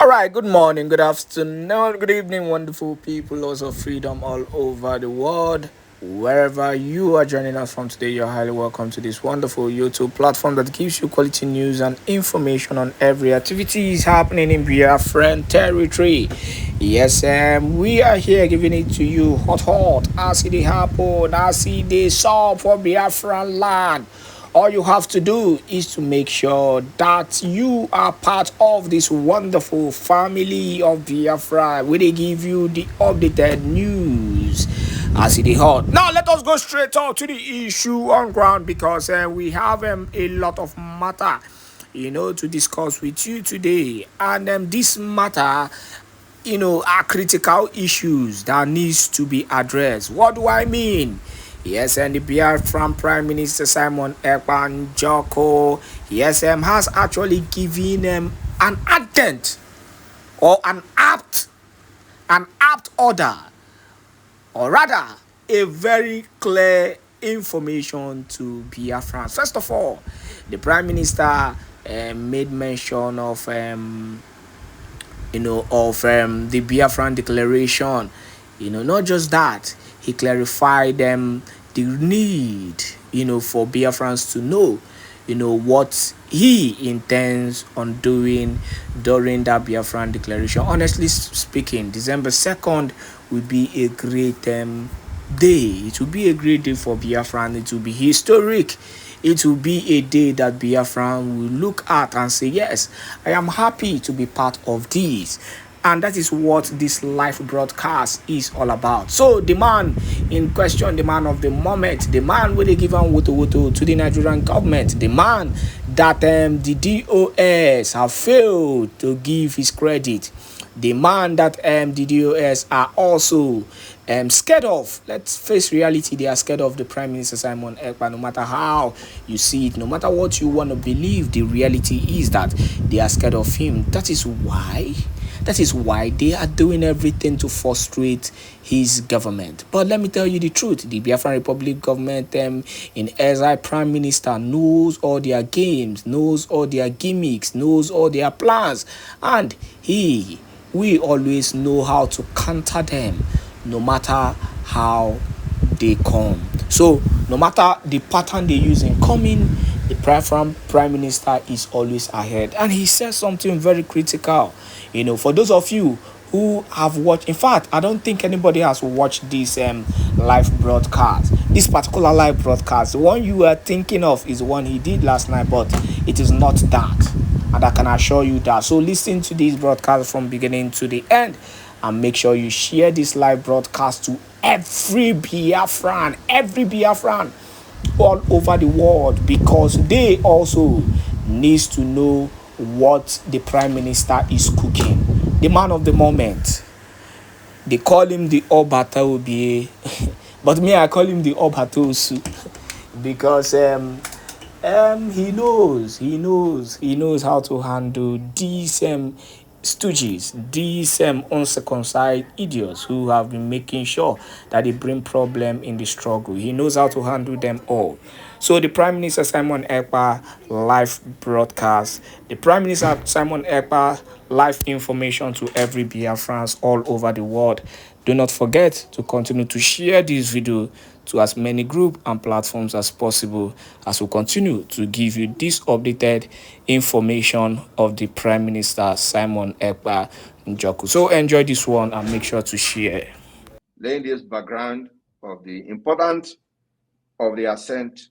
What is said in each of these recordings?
All right, good morning, good afternoon, good evening, wonderful people, lots of freedom all over the world. Wherever you are joining us from today, you're highly welcome to this wonderful YouTube platform that gives you quality news and information on every activities happening in Biafran territory. Yes, we are here giving it to you hot, as it happen, as it solve for Biafran land. All you have to do is to make sure that you are part of this wonderful family of Biafra where they give you the updated news as it is hot. Now let us go straight on to the issue on ground because we have a lot of matter to discuss with you today, and this matter are critical issues that needs to be addressed. What do I mean? Yes, and the Biafran Prime Minister Simon Èkpá Joko, yes, has actually given an addent or an apt order, or rather a very clear information to Biafrans. First of all, the Prime Minister made mention of the Biafran declaration. Not just that, he clarified the need, for Biafrans to know, what he intends on doing during that Biafran declaration. Honestly speaking, December 2nd will be a great day. It will be a great day for Biafran. It will be historic. It will be a day that Biafran will look at and say, yes, I am happy to be part of this. And that is what this live broadcast is all about. So the man in question, the man of the moment, the man with the given woto to the Nigerian government, the man that the DOS have failed to give his credit, the man that the DOS are also scared of. Let's face reality, they are scared of the Prime Minister Simon Èkpá. No matter how you see it, no matter what you want to believe, the reality is that they are scared of him. That is why they are doing everything to frustrate his government. But let me tell you the truth, the Biafran Republic government in exile Prime Minister knows all their games, knows all their gimmicks, knows all their plans, and we always know how to counter them no matter how they come. So no matter the pattern they use in coming, the Prime Minister is always ahead. And he says something very critical. For those of you who have watched, in fact, I don't think anybody has watched this live broadcast. This particular live broadcast, the one you are thinking of is the one he did last night, but it is not that. And I can assure you that. So listen to this broadcast from beginning to the end, and make sure you share this live broadcast to every Biafran all over the world, because they also needs to know what the Prime Minister is cooking. The man of the moment. They call him the Obata Obi, but me, I call him the Obatosu because he knows how to handle these stooges, these uncircumcised idiots who have been making sure that they bring problem in the struggle. He knows how to handle them all. So the Prime Minister Simon Èkpá live broadcast, the Prime Minister Simon Èkpá live information to every Biafrans all over the world. Do not forget to continue to share this video to as many groups and platforms as possible, as we continue to give you this updated information of the Prime Minister Simon Èkpá Njoku. So enjoy this one and make sure to share. Laying this background of the importance of the assent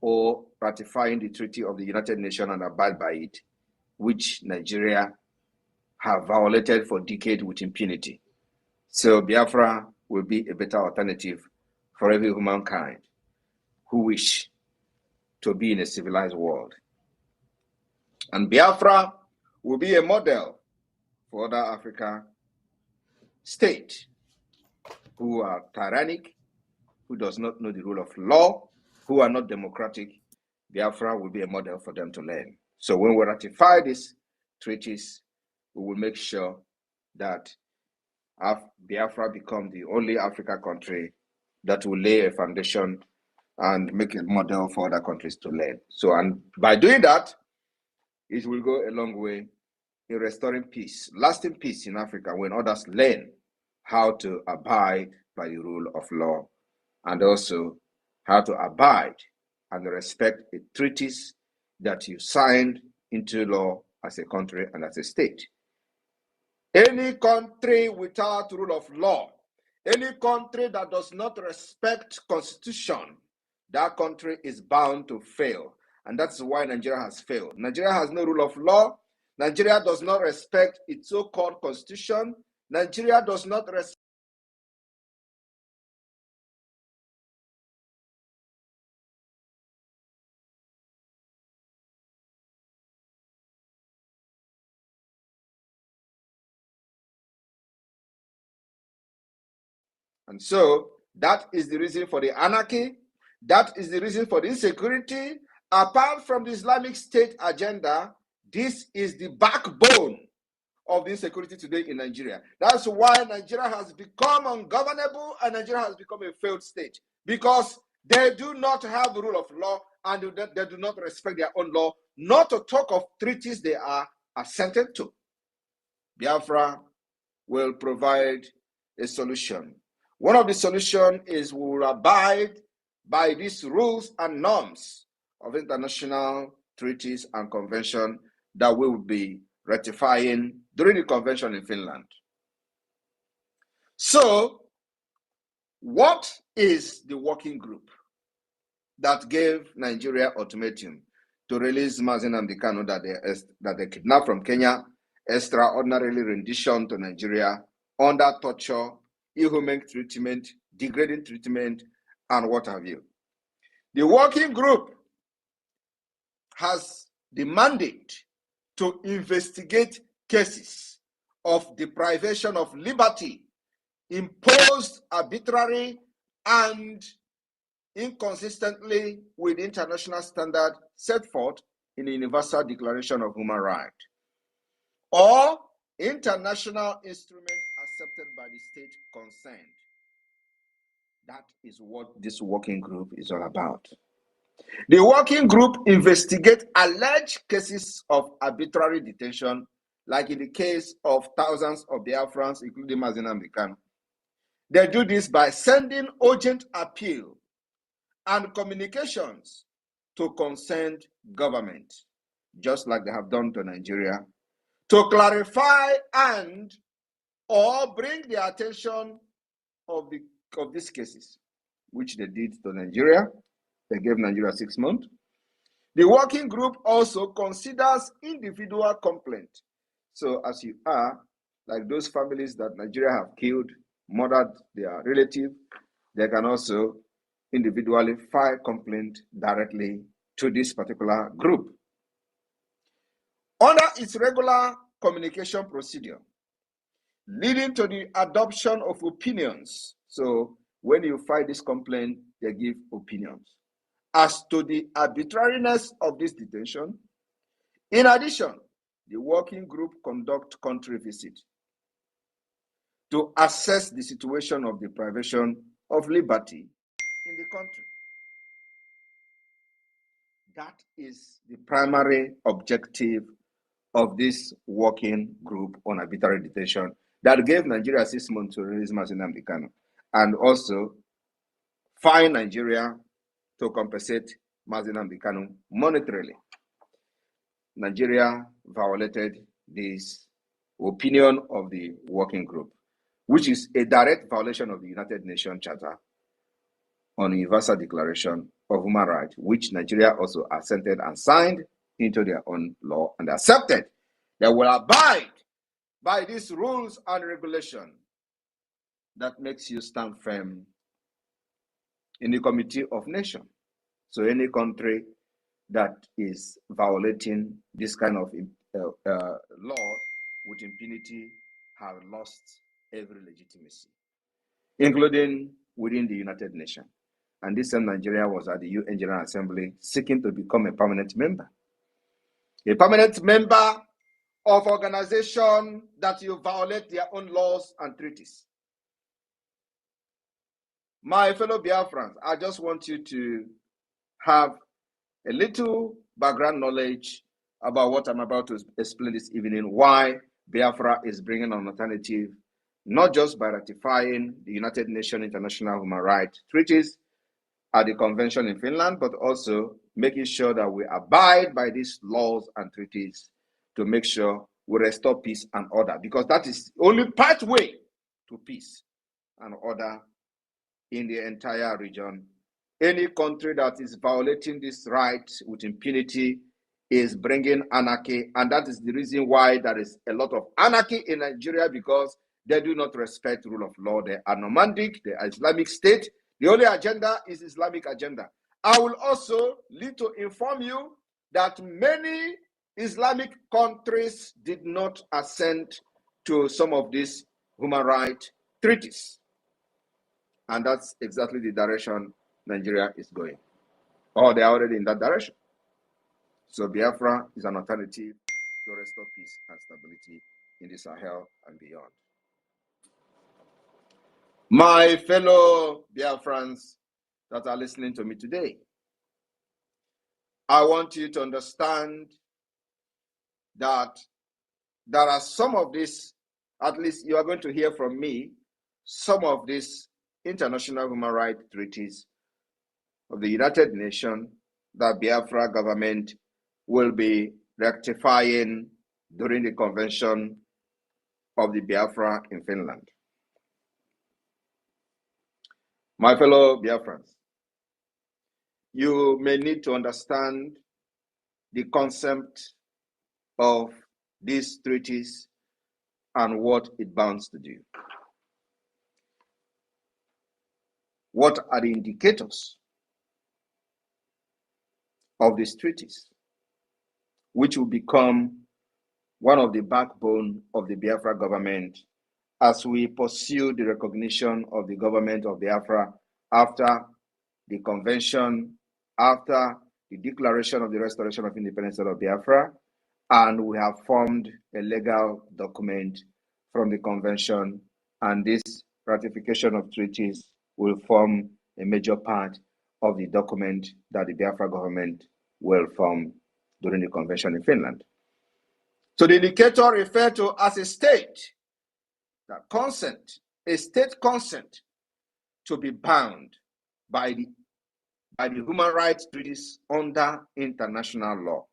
or ratifying the Treaty of the United Nations and abide by it, which Nigeria have violated for decades with impunity. So Biafra will be a better alternative for every humankind who wish to be in a civilized world. And Biafra will be a model for other African states who are tyrannic, who does not know the rule of law, who are not democratic. Biafra will be a model for them to learn. So when we ratify these treaties, we will make sure that Biafra become the only African country that will lay a foundation and make a model for other countries to learn. So, and by doing that, it will go a long way in restoring peace, lasting peace in Africa, when others learn how to abide by the rule of law and also how to abide and respect the treaties that you signed into law as a country and as a state. Any country without rule of law, any country that does not respect constitution, that country is bound to fail. And that's why Nigeria has failed. Nigeria has no rule of law. Nigeria does not respect its so-called constitution. Nigeria does not respect. And so that is the reason for the anarchy. That is the reason for the insecurity. Apart from the Islamic State agenda, this is the backbone of the insecurity today in Nigeria. That's why Nigeria has become ungovernable and Nigeria has become a failed state, because they do not have the rule of law and they do not respect their own law, not to talk of treaties they are assented to. Biafra will provide a solution. One of the solutions is we will abide by these rules and norms of international treaties and conventions that we will be ratifying during the convention in Finland. So, what is the working group that gave Nigeria ultimatum to release Mazi Nnamdi Kanu that they kidnapped from Kenya, extraordinarily rendition to Nigeria under torture, inhumane treatment, degrading treatment, and what have you? The working group has the mandate to investigate cases of deprivation of liberty imposed arbitrarily and inconsistently with international standard set forth in the Universal Declaration of Human Rights or international instrument accepted by the state concerned. That is what this working group is all about. The working group investigates alleged cases of arbitrary detention, like in the case of thousands of Biafrans, including Mazi Nnamdi Kanu. They do this by sending urgent appeal and communications to concerned government, just like they have done to Nigeria, to clarify and or bring the attention of these cases, which they did to Nigeria. They gave Nigeria 6 months. The working group also considers individual complaint. So as you are, like those families that Nigeria have killed, murdered their relative, they can also individually file complaint directly to this particular group. Under its regular communication procedure, leading to the adoption of opinions. So when you file this complaint, they give opinions as to the arbitrariness of this detention. In addition, the working group conduct country visit to assess the situation of deprivation of liberty in the country. That is the primary objective of this working group on arbitrary detention that gave Nigeria 6 months to release Mazi Nnamdi Kanu, and also fine Nigeria to compensate Mazi Nnamdi Kanu monetarily. Nigeria violated this opinion of the working group, which is a direct violation of the United Nations Charter on the Universal Declaration of Human Rights, which Nigeria also assented and signed into their own law and accepted. They will abide by these rules and regulations that makes you stand firm in the Committee of Nations. So any country that is violating this kind of law with impunity have lost every legitimacy, including within the United Nations. And this same Nigeria was at the UN General Assembly seeking to become a permanent member. A permanent member of organization that you violate their own laws and treaties. My fellow Biafrans, I just want you to have a little background knowledge about what I'm about to explain this evening, why Biafra is bringing an alternative, not just by ratifying the United Nations International Human Rights Treaties at the convention in Finland, but also making sure that we abide by these laws and treaties to make sure we restore peace and order, because that is the only pathway to peace and order in the entire region. Any country that is violating this right with impunity is bringing anarchy, and that is the reason why there is a lot of anarchy in Nigeria, because they do not respect rule of law. They are nomadic, they are Islamic State. The only agenda is Islamic agenda. I will also need to inform you that many Islamic countries did not assent to some of these human rights treaties. And that's exactly the direction Nigeria is going. Or they are already in that direction. So Biafra is an alternative to restore peace and stability in the Sahel and beyond. My fellow Biafrans that are listening to me today, I want you to understand that there are some of these, at least you are going to hear from me, some of these international human rights treaties of the United Nations that Biafra government will be rectifying during the convention of the Biafra in Finland. My fellow Biafrans, you may need to understand the concept of these treaties and what it bounds to do. What are the indicators of these treaties, which will become one of the backbone of the Biafra government as we pursue the recognition of the government of Biafra after the convention, after the declaration of the restoration of independence of Biafra, and we have formed a legal document from the convention, and this ratification of treaties will form a major part of the document that the Biafra government will form during the convention in Finland. So the indicator referred to as a state, that consent, a state consent to be bound by the human rights treaties under international law.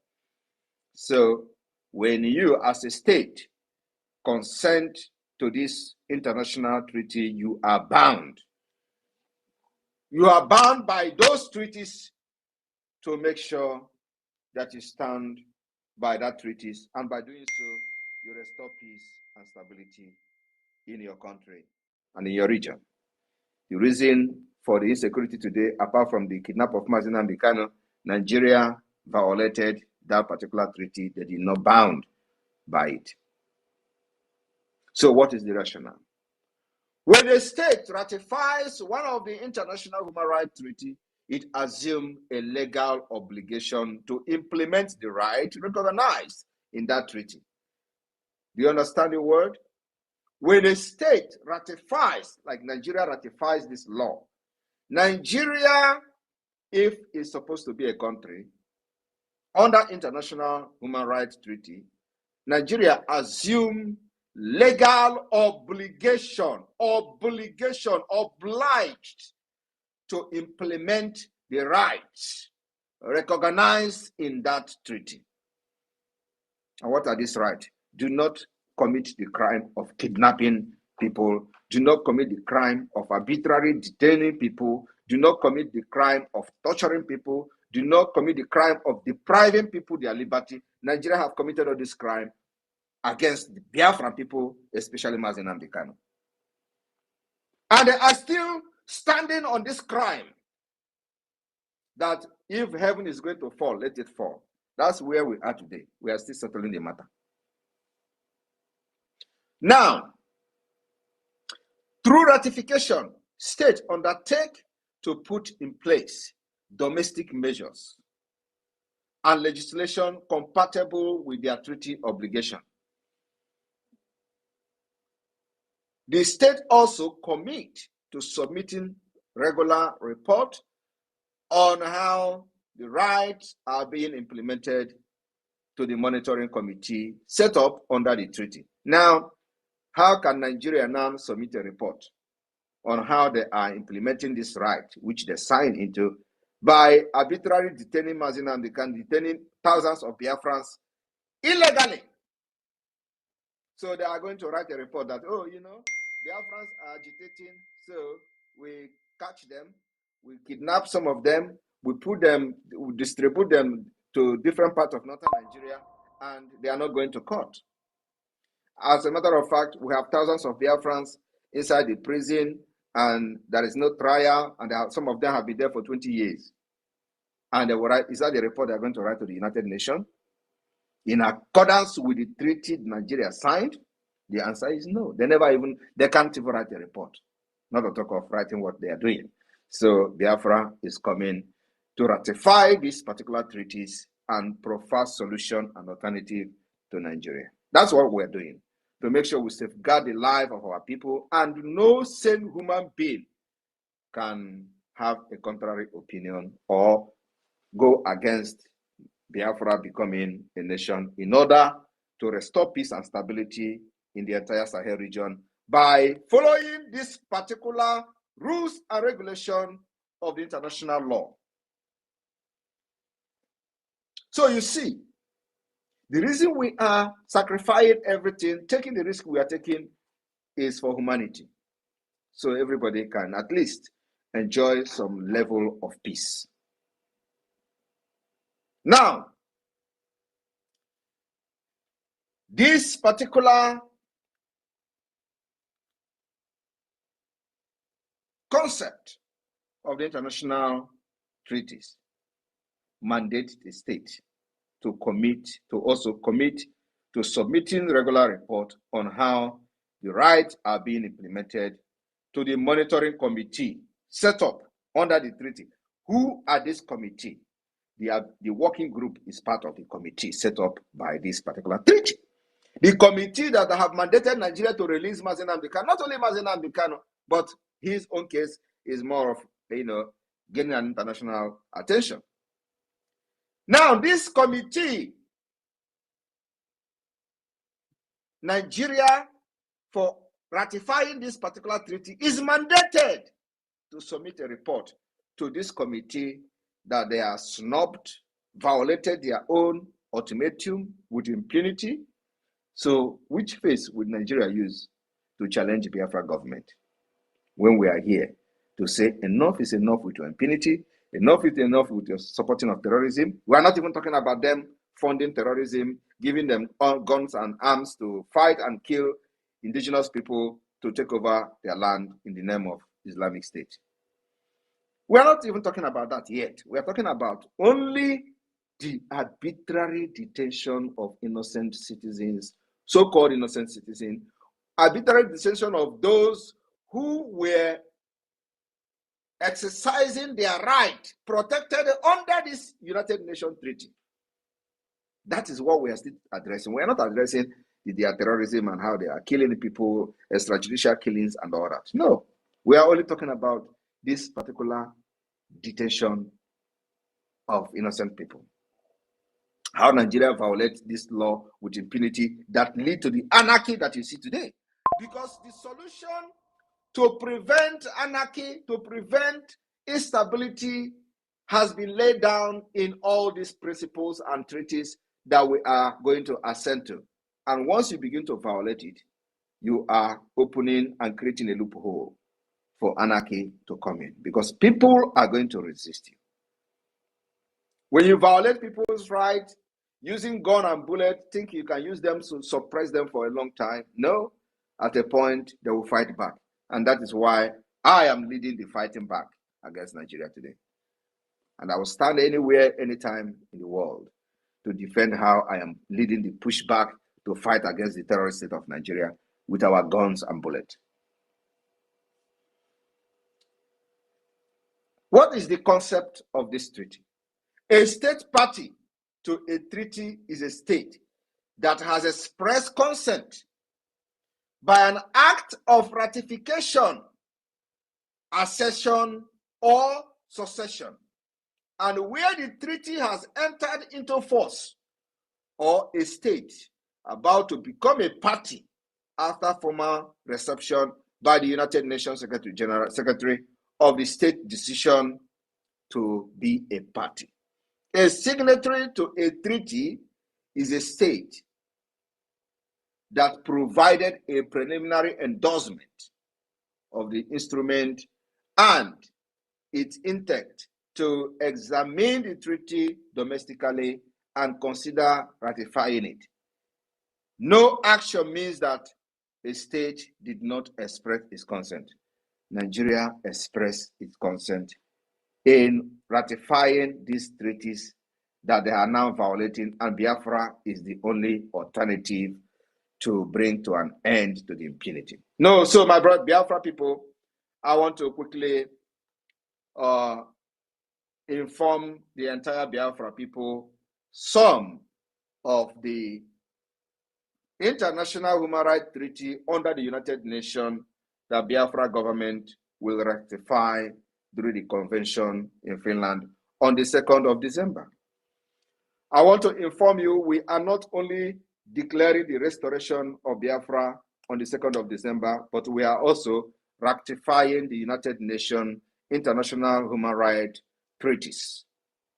So when you as a state consent to this international treaty, you are bound. You are bound by those treaties to make sure that you stand by that treaties, and by doing so, you restore peace and stability in your country and in your region. The reason for the insecurity today, apart from the kidnap of Mazi Nnamdi Kanu, Nigeria violated that particular treaty. They did not bound by it. So what is the rationale? When a state ratifies one of the international human rights treaty, it assumes a legal obligation to implement the right recognized in that treaty. Do you understand the word? When a state ratifies, like Nigeria ratifies this law, Nigeria, if it's supposed to be a country, under international human rights treaty, Nigeria assumes legal obligation, obliged to implement the rights recognized in that treaty. And what are these rights? Do not commit the crime of kidnapping people. Do not commit the crime of arbitrarily detaining people. Do not commit the crime of torturing people. Do not commit the crime of depriving people their liberty. Nigeria have committed all this crime against the Biafran people, especially Mazi Nnamdi Kanu. And they are still standing on this crime, that if heaven is going to fall, let it fall. That's where we are today. We are still settling the matter. Now, through ratification, states undertake to put in place domestic measures and legislation compatible with their treaty obligation. The state also commit to submitting regular report on how the rights are being implemented to the monitoring committee set up under the treaty. Now, how can Nigeria now submit a report on how they are implementing this right, which they signed into, by arbitrarily detaining Mazi Nnamdi Kanu, detaining thousands of Biafrans illegally? So they are going to write a report that, oh, you know, Biafrans are agitating, so we catch them, we kidnap some of them, we distribute them to different parts of northern Nigeria, and they are not going to court. As a matter of fact, we have thousands of Biafrans inside the prison, and there is no trial, and some of them have been there for 20 years. And they will write, is that the report they're going to write to the United Nations? In accordance with the treaty Nigeria signed? The answer is no. They can't even write a report, not to talk of writing what they are doing. So Biafra is coming to ratify these particular treaties and provide solution and alternative to Nigeria. That's what we're doing, to make sure we safeguard the life of our people, and no sane human being can have a contrary opinion or go against Biafra becoming a nation, in order to restore peace and stability in the entire Sahel region by following this particular rules and regulation of the international law. So you see, the reason we are sacrificing everything, taking the risk we are taking, is for humanity. So everybody can at least enjoy some level of peace. Now, this particular concept of the international treaties mandate the state to also commit to submitting regular report on how the rights are being implemented to the monitoring committee set up under the treaty. Who are this committee? The working group is part of the committee set up by this particular treaty. The committee that have mandated Nigeria to release Mazi Nnamdi Kanu, not only Mazi Nnamdi Kanu, but his own case is more of, getting an international attention. Now, this committee, Nigeria, for ratifying this particular treaty, is mandated to submit a report to this committee that they are snubbed, violated their own ultimatum with impunity. So which face would Nigeria use to challenge the Biafra government when we are here to say enough is enough with your impunity, enough is enough with your supporting of terrorism? We are not even talking about them funding terrorism, giving them guns and arms to fight and kill indigenous people to take over their land in the name of Islamic State. We are not even talking about that yet. We are talking about only the arbitrary detention of innocent citizens, so-called innocent citizens, arbitrary detention of those who were exercising their right protected under this United Nations treaty. That is what we are still addressing. We are not addressing their terrorism and how they are killing people, extrajudicial killings and all that. No, we are only talking about this particular detention of innocent people. How Nigeria violates this law with impunity that lead to the anarchy that you see today. Because the solution to prevent anarchy, to prevent instability, has been laid down in all these principles and treaties that we are going to assent to. And once you begin to violate it, you are opening and creating a loophole for anarchy to come in, because people are going to resist you. When you violate people's rights, using gun and bullet, think you can use them to suppress them for a long time? No, at a point they will fight back. And that is why I am leading the fighting back against Nigeria today. And I will stand anywhere, anytime in the world to defend how I am leading the pushback to fight against the terrorist state of Nigeria with our guns and bullets. What is the concept of this treaty? A state party to a treaty is a state that has expressed consent by an act of ratification, accession, or succession, and where the treaty has entered into force or a state about to become a party after formal reception by the United Nations Secretary of the state decision to be a party. A signatory to a treaty is a state that provided a preliminary endorsement of the instrument and its intent to examine the treaty domestically and consider ratifying it. No action means that a state did not express its consent. Nigeria expressed its consent in ratifying these treaties that they are now violating, and Biafra is the only alternative to bring to an end to the impunity. No, so my brother Biafra people, I want to quickly inform the entire Biafra people some of the international human rights treaty under the United Nations that Biafra government will ratify through the convention in Finland on the 2nd of December. I want to inform you, we are not only declaring the restoration of Biafra on the 2nd of December, but we are also ratifying the United Nations international human rights treaties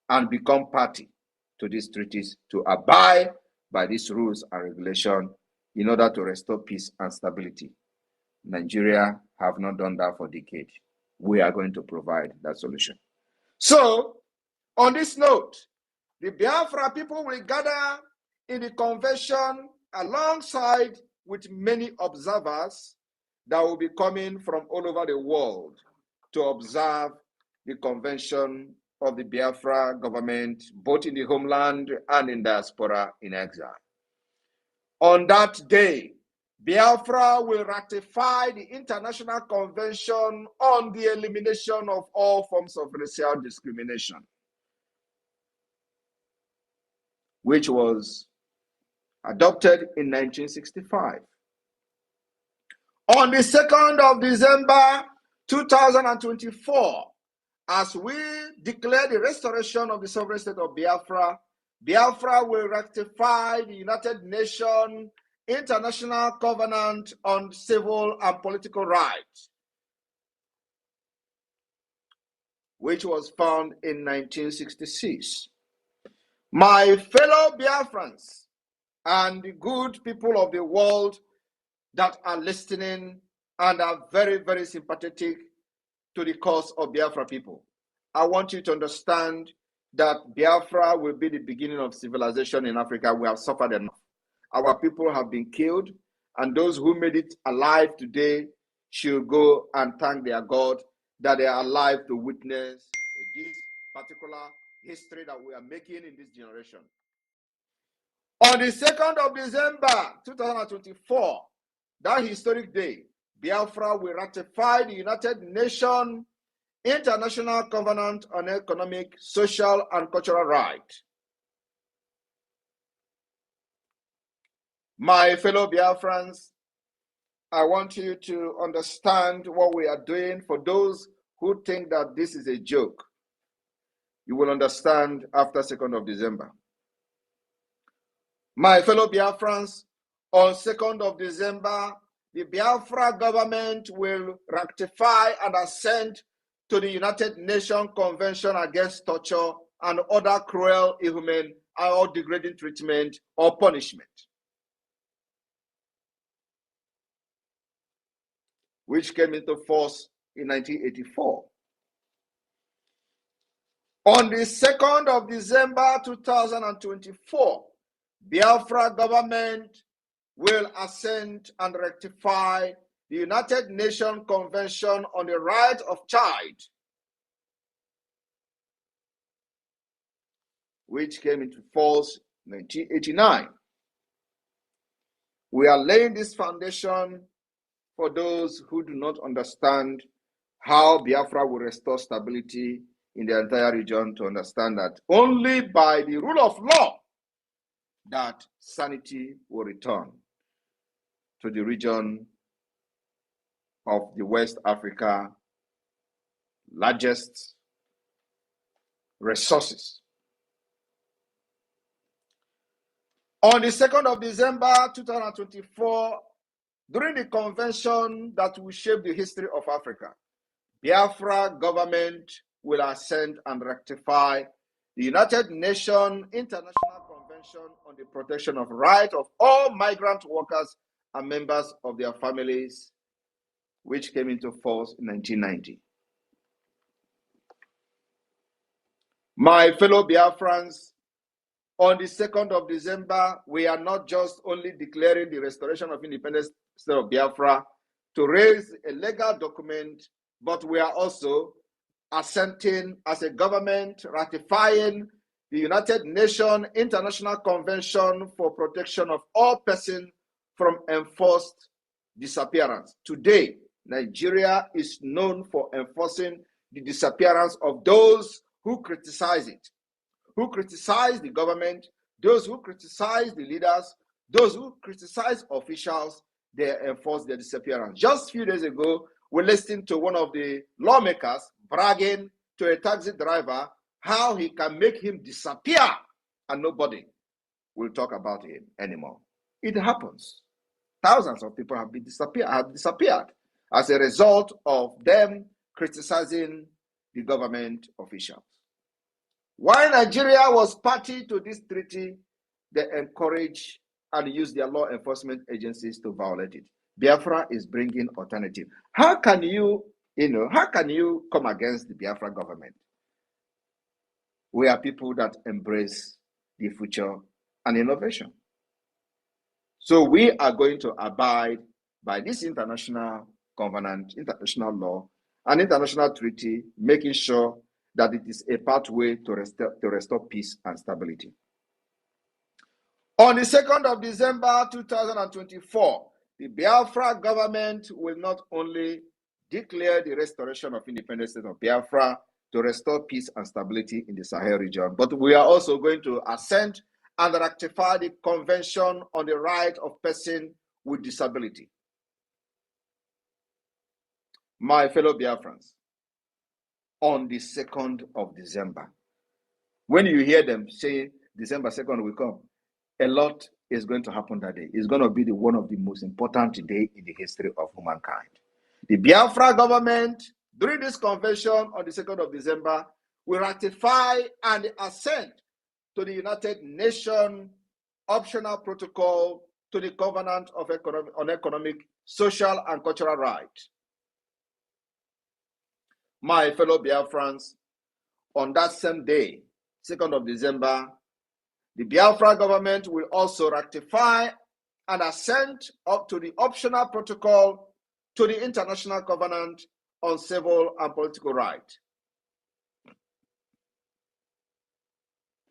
and become party to these treaties to abide by these rules and regulations in order to restore peace and stability. Nigeria have not done that for decades. We are going to provide that solution. So, on this note, the Biafra people will gather in the convention alongside with many observers that will be coming from all over the world to observe the convention of the Biafra government, both in the homeland and in diaspora in exile. On that day, Biafra will ratify the International Convention on the Elimination of All Forms of Racial Discrimination, which was adopted in 1965. On the 2nd of December 2024, as we declare the restoration of the sovereign state of Biafra, Biafra will ratify the United Nations International Covenant on Civil and Political Rights, which was found in 1966. My fellow Biafrans and the good people of the world that are listening and are very, very sympathetic to the cause of Biafra people, I want you to understand that Biafra will be the beginning of civilization in Africa. We have suffered enough. Our people have been killed, and those who made it alive today should go and thank their God that they are alive to witness this particular history that we are making in this generation. On the 2nd of December 2024, that historic day, Biafra will ratify the United Nations International Covenant on Economic, Social, and Cultural Rights. My fellow Biafrans, I want you to understand what we are doing. For those who think that this is a joke, you will understand after 2nd of December. My fellow Biafrans, on 2nd of December, the Biafra government will ratify and assent to the United Nations Convention Against Torture and other cruel, inhuman, or degrading treatment or punishment, which came into force in 1984. On the 2nd of December 2024, Biafra government will assent and ratify the United Nations Convention on the Right of Child, which came into force in 1989. We are laying this foundation for those who do not understand how Biafra will restore stability in the entire region, to understand that only by the rule of law that sanity will return to the region of the West Africa, largest resources. On the 2nd of December 2024, during the convention that will shape the history of Africa, Biafra government will assent and ratify the United Nations International Convention on the Protection of Rights of all migrant workers and members of their families, which came into force in 1990. My fellow Biafrans, on the 2nd of December, we are not just only declaring the restoration of independence state of Biafra to raise a legal document, but we are also assenting as a government, ratifying the United Nations International Convention for Protection of All Persons from Enforced Disappearance. Today, Nigeria is known for enforcing the disappearance of those who criticize it, who criticize the government, those who criticize the leaders, those who criticize officials. They enforce their disappearance. Just a few days ago, we listened to one of the lawmakers bragging to a taxi driver how he can make him disappear and nobody will talk about him anymore. It happens. Thousands of people have disappeared as a result of them criticizing the government officials. While Nigeria was party to this treaty, they encourage and use their law enforcement agencies to violate it. Biafra is bringing alternative. How can you come against the Biafra government? We are people that embrace the future and innovation. So we are going to abide by this international covenant, international law, and international treaty, making sure that it is a pathway to restore peace and stability. On the 2nd of December 2024, the Biafra government will not only declare the restoration of independence state of Biafra to restore peace and stability in the Sahel region, but we are also going to assent and ratify the Convention on the Right of Persons with Disability. My fellow Biafrans, on the 2nd of December, when you hear them say December 2nd will come, a lot is going to happen that day. It's going to be one of the most important days in the history of humankind. The Biafra government, during this convention on the 2nd of December, will ratify and assent to the United Nations optional protocol to the Covenant on Economic, Social, and Cultural Rights. My fellow Biafrans, on that same day, 2nd of December, the Biafra government will also ratify and assent up to the optional protocol to the International Covenant on Civil and Political Rights.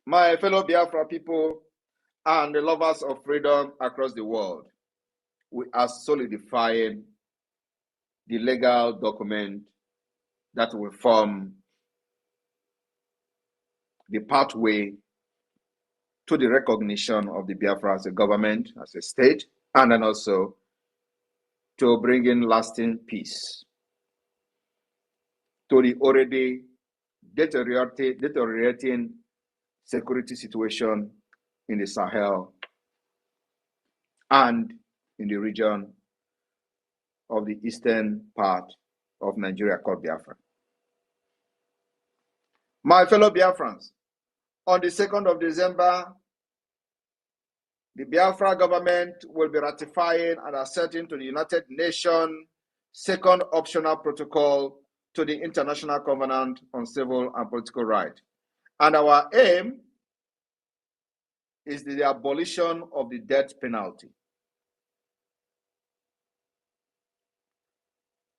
My fellow Biafra people and the lovers of freedom across the world, we are solidifying the legal document that will form the pathway to the recognition of the Biafra as a government, as a state, and then also to bring in lasting peace to the already deteriorating security situation in the Sahel and in the region of the eastern part of Nigeria called Biafra. My fellow Biafrans, on the 2nd of December, the Biafra government will be ratifying and assenting to the United Nations second optional protocol to the International Covenant on Civil and Political Rights. And our aim is the abolition of the death penalty.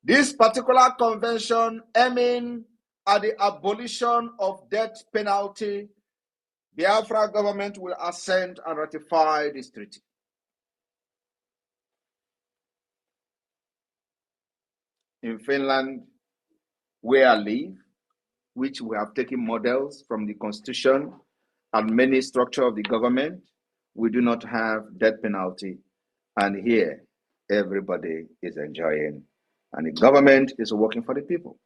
This particular convention aiming at the abolition of death penalty, Biafra government will assent and ratify this treaty. In Finland, where I live, which we have taken models from the constitution and many structures of the government, we do not have death penalty. And here, everybody is enjoying, and the government is working for the people.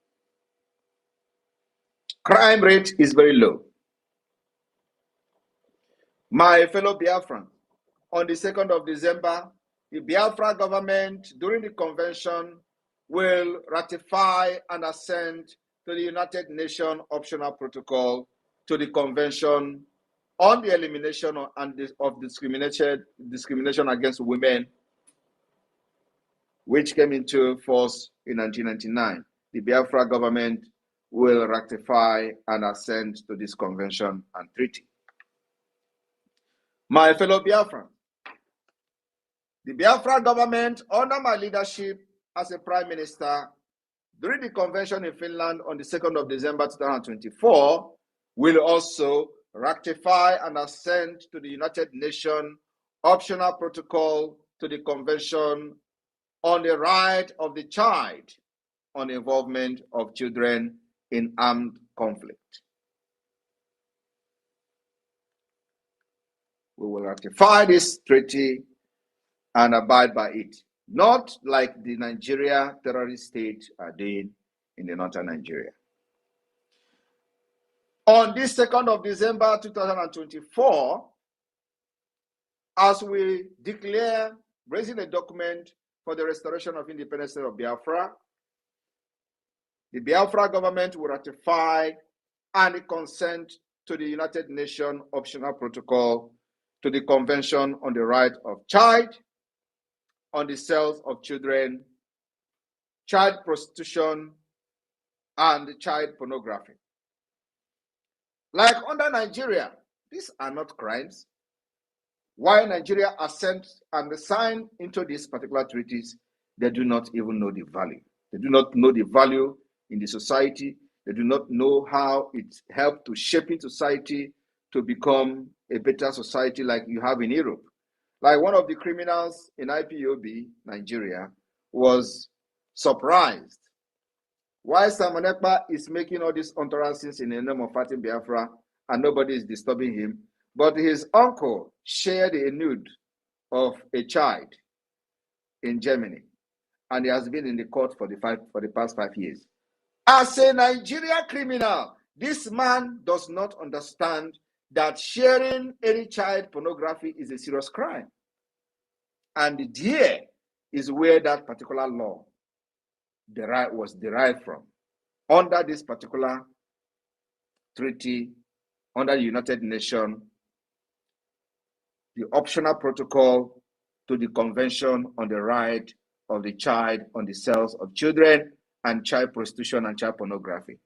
Crime rate is very low. My fellow Biafrans, on the 2nd of December, the Biafra government, during the convention, will ratify and assent to the United Nations Optional Protocol to the Convention on the Elimination of Discrimination Against Women, which came into force in 1999. The Biafra government will ratify and assent to this convention and treaty. My fellow Biafrans, the Biafra government, under my leadership as a prime minister, during the convention in Finland on the 2nd of December 2024, will also ratify and assent to the United Nations Optional Protocol to the Convention on the Right of the Child on Involvement of Children in Armed Conflict. We will ratify this treaty and abide by it, not like the Nigeria terrorist state are doing in the northern Nigeria. On this 2nd of December 2024, as we declare raising a document for the restoration of independence of Biafra, the Biafra government will ratify and consent to the United Nations Optional Protocol to the Convention on the Right of Child, on the Sales of Children, Child Prostitution, and Child Pornography. Like under Nigeria, these are not crimes. Why Nigeria assent and sign into these particular treaties, they do not even know the value. They do not know the value in the society. They do not know how it helped to shape in society to become a better society like you have in Europe. Like one of the criminals in IPOB, Nigeria, was surprised why Simon Èkpá is making all these utterances in the name of fighting Biafra and nobody is disturbing him. But his uncle shared a nude of a child in Germany, and he has been in the court for the past 5 years. As a Nigeria criminal, this man does not understand that sharing any child pornography is a serious crime. And there is where that particular law was derived from. Under this particular treaty, under the United Nations, the optional protocol to the Convention on the Right of the Child on the Sales of Children and Child Prostitution and Child Pornography.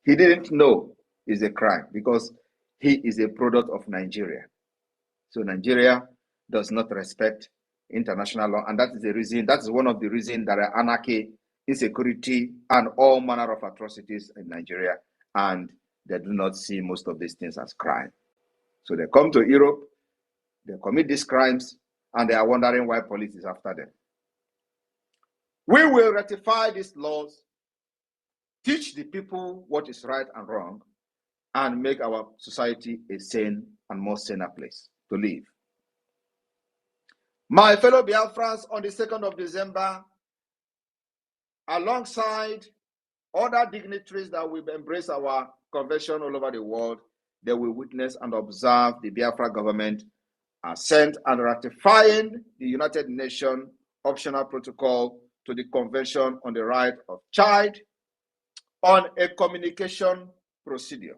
He didn't know it's a crime because he is a product of Nigeria. So Nigeria does not respect international law, and that is one of the reasons that are anarchy, insecurity, and all manner of atrocities in Nigeria, and they do not see most of these things as crime. So they come to Europe, they commit these crimes, and they are wondering why police is after them. We will ratify these laws, teach the people what is right and wrong, and make our society a sane and more saner place to live. My fellow Biafrans, on the 2nd of December, alongside other dignitaries that will embrace our convention all over the world, they will witness and observe the Biafra government assent and ratifying the United Nations Optional Protocol to the Convention on the Right of Child on a communication procedure.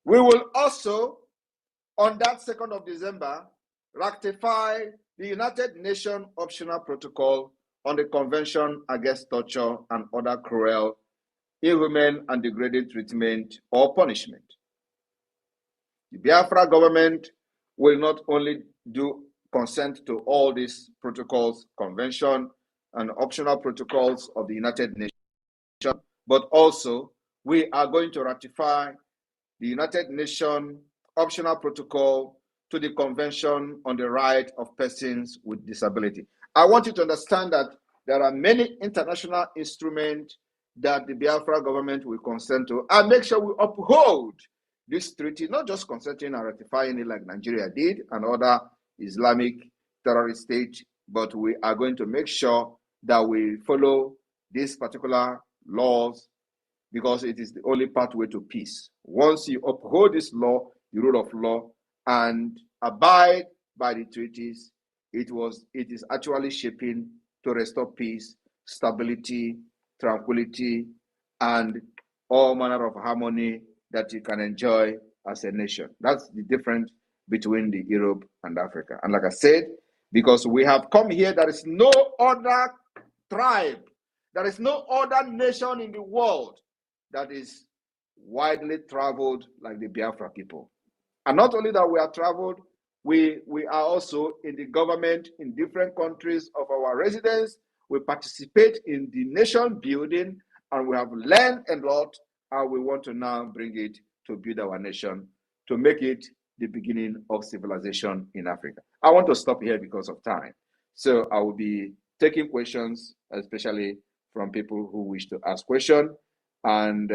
We will also, on that 2nd of December, ratify the United Nations Optional Protocol on the Convention Against Torture and Other Cruel, Inhuman, and Degrading Treatment or Punishment. The Biafra government will not only do consent to all these protocols, convention, and optional protocols of the United Nations, but also we are going to ratify the United Nations Optional Protocol to the Convention on the Right of Persons with Disability. I want you to understand that there are many international instruments that the Biafra government will consent to, and make sure we uphold this treaty, not just consenting and ratifying it like Nigeria did and other Islamic terrorist states, but we are going to make sure that we follow these particular laws, because it is the only pathway to peace. Once you uphold this law, the rule of law, and abide by the treaties, it is actually shaping to restore peace, stability, tranquility, and all manner of harmony that you can enjoy as a nation. That's the difference between the Europe and Africa. And like I said, because we have come here, there is no other tribe, there is no other nation in the world that is widely traveled like the Biafra people. And not only that we are traveled, we are also in the government in different countries of our residence. We participate in the nation building, and we have learned a lot, and we want to now bring it to build our nation, to make it the beginning of civilization in Africa. I want to stop here because of time. So I will be taking questions, especially from people who wish to ask questions. And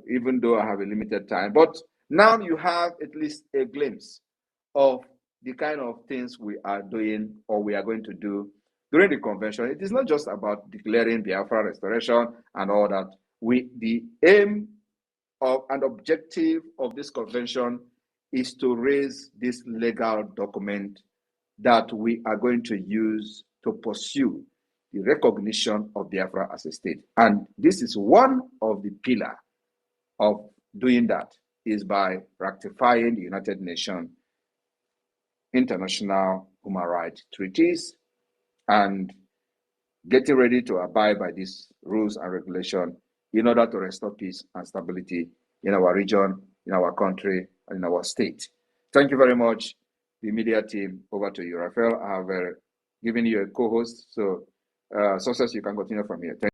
even though I have a limited time, but now you have at least a glimpse of the kind of things we are doing or we are going to do during the convention. It is not just about declaring Biafra restoration and all that. The aim of and objective of this convention is to raise this legal document that we are going to use to pursue the recognition of Biafra as a state. And this is one of the pillars of doing that, is by ratifying the United Nations international human rights treaties and getting ready to abide by these rules and regulations in order to restore peace and stability in our region, in our country, and in our state. Thank you very much, the media team. Over to you, Raphael. I have given you a co-host, so Success, you can continue from here. Thank